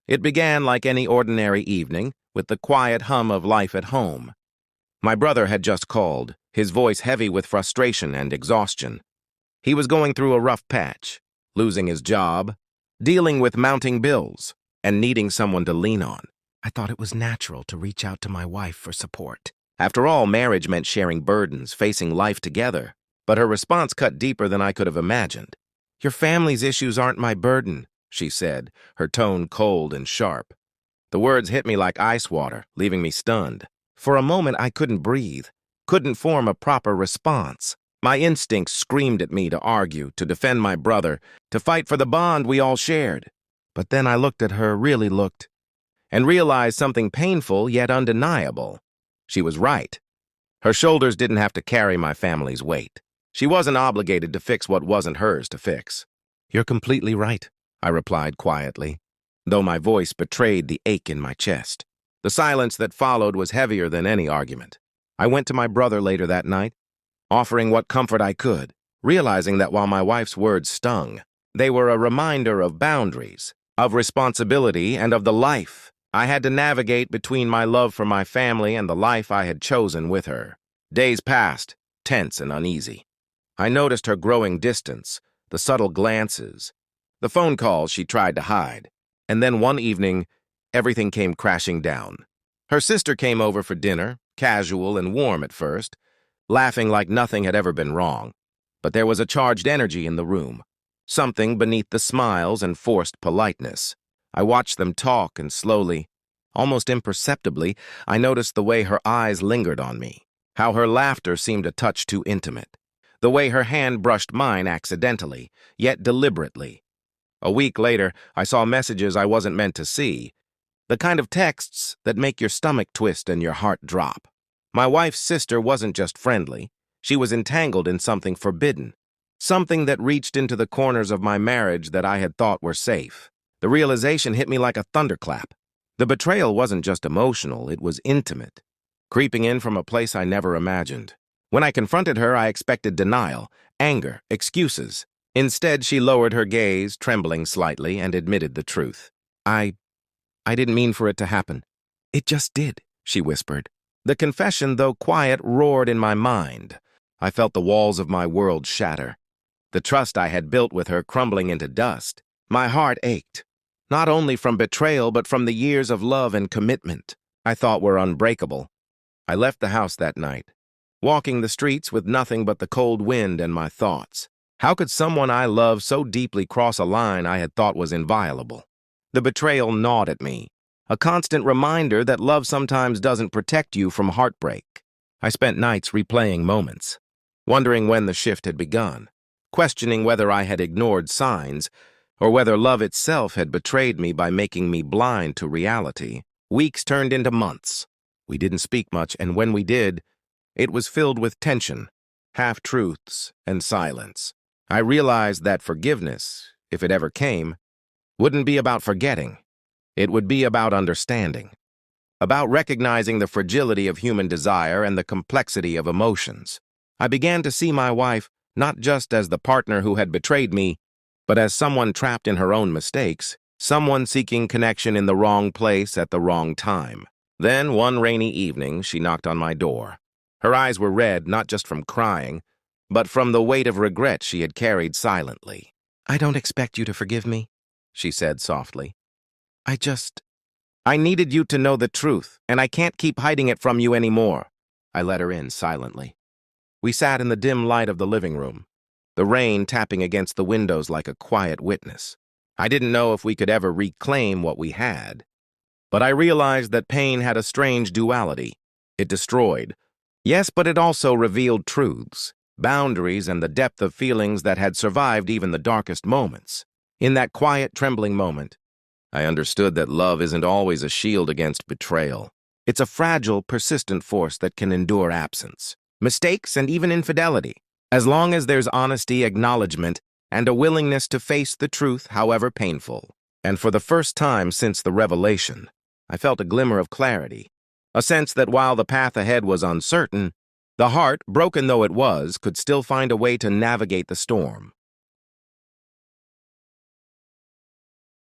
It began like any ordinary evening, with the quiet hum of life at home. My brother had just called, his voice heavy with frustration and exhaustion. He was going through a rough patch, losing his job, dealing with mounting bills, and needing someone to lean on. I thought it was natural to reach out to my wife for support. After all, marriage meant sharing burdens, facing life together. But her response cut deeper than I could have imagined. "Your family's issues aren't my burden," she said, her tone cold and sharp. The words hit me like ice water, leaving me stunned. For a moment, I couldn't breathe, couldn't form a proper response. My instincts screamed at me to argue, to defend my brother, to fight for the bond we all shared. But then I looked at her, really looked, and realized something painful yet undeniable. She was right. Her shoulders didn't have to carry my family's weight. She wasn't obligated to fix what wasn't hers to fix. "You're completely right," I replied quietly, though my voice betrayed the ache in my chest. The silence that followed was heavier than any argument. I went to my brother later that night, offering what comfort I could, realizing that while my wife's words stung, they were a reminder of boundaries, of responsibility, and of the life I had to navigate between my love for my family and the life I had chosen with her. Days passed, tense and uneasy. I noticed her growing distance, the subtle glances, the phone calls she tried to hide. And then one evening, everything came crashing down. Her sister came over for dinner, casual and warm at first, laughing like nothing had ever been wrong. But there was a charged energy in the room, something beneath the smiles and forced politeness. I watched them talk, and slowly, almost imperceptibly, I noticed the way her eyes lingered on me, how her laughter seemed a touch too intimate, the way her hand brushed mine accidentally, yet deliberately. A week later, I saw messages I wasn't meant to see, the kind of texts that make your stomach twist and your heart drop. My wife's sister wasn't just friendly, she was entangled in something forbidden, something that reached into the corners of my marriage that I had thought were safe. The realization hit me like a thunderclap. The betrayal wasn't just emotional, it was intimate, creeping in from a place I never imagined. When I confronted her, I expected denial, anger, excuses. Instead, she lowered her gaze, trembling slightly, and admitted the truth. I didn't mean for it to happen. It just did," she whispered. The confession, though quiet, roared in my mind. I felt the walls of my world shatter, the trust I had built with her crumbling into dust. My heart ached, not only from betrayal but from the years of love and commitment I thought were unbreakable. I left the house that night, walking the streets with nothing but the cold wind and my thoughts. How could someone I loved so deeply cross a line I had thought was inviolable? The betrayal gnawed at me, a constant reminder that love sometimes doesn't protect you from heartbreak. I spent nights replaying moments, wondering when the shift had begun, questioning whether I had ignored signs, or whether love itself had betrayed me by making me blind to reality. Weeks turned into months. We didn't speak much, and when we did, it was filled with tension, half-truths, and silence. I realized that forgiveness, if it ever came, wouldn't be about forgetting. It would be about understanding, about recognizing the fragility of human desire and the complexity of emotions. I began to see my wife not just as the partner who had betrayed me, but as someone trapped in her own mistakes, someone seeking connection in the wrong place at the wrong time. Then, one rainy evening, she knocked on my door. Her eyes were red, not just from crying, but from the weight of regret she had carried silently. "I don't expect you to forgive me," she said softly. I needed you to know the truth, and I can't keep hiding it from you anymore." I let her in silently. We sat in the dim light of the living room, the rain tapping against the windows like a quiet witness. I didn't know if we could ever reclaim what we had, but I realized that pain had a strange duality. It destroyed, yes, but it also revealed truths, boundaries, and the depth of feelings that had survived even the darkest moments. In that quiet, trembling moment, I understood that love isn't always a shield against betrayal. It's a fragile, persistent force that can endure absence, mistakes, and even infidelity, as long as there's honesty, acknowledgement, and a willingness to face the truth, however painful. And for the first time since the revelation, I felt a glimmer of clarity, a sense that while the path ahead was uncertain, the heart, broken though it was, could still find a way to navigate the storm.